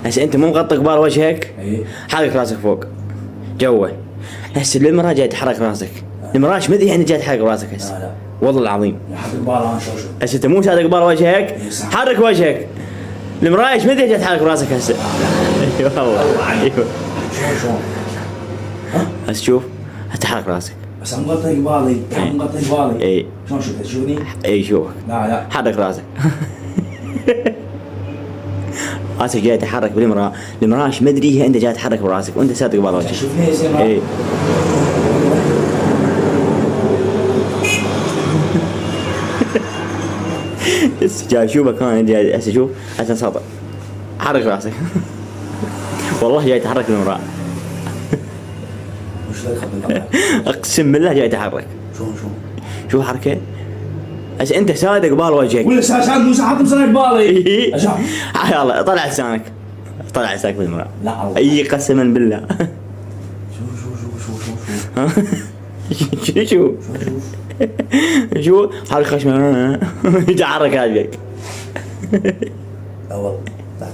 هسه انت مو مغطي قبال وجهك. اي حرك راسك فوق جوه. هسه المراه جاي تحرك راسك، المراه ايش مدري يعني جاي تحرك راسك هسه. لا والله العظيم حط قبالها انا شو هسه انت مو سادة قبال وجهك، إيه صح. حرك وجهك. المراه ايش مدري جاي تحرك راسك هسه. اي والله ايوه. شلون هسه شوف هتحرك راسك. بس مغطي قبالي مغطي قبالي. اي شلون شفت تشوفني؟ اي شوف لا حرك راسك. راسك جاي تحرك بالمراه، المراه ايش مدري هي انت جاي تحرك براسك وانت سادة قبال وجهك. شوفني يصير اي هسه جاي اشوفك انا جاي هسه شوف هسه صبر حرك راسك. والله جاي تحرك المراه، وش ذا خط اقسم بالله جاي تحرك. شلون شو حركه؟ هسه انت سادة قبال وجهك. ولا ساعات مو حاط لسانك قبالي. اشوف يلا طلع لسانك، طلع لسانك بالمراه. لا والله. اي قسما بالله. شو شو حرك خشمه. تحرك هذيك. لا والله تحت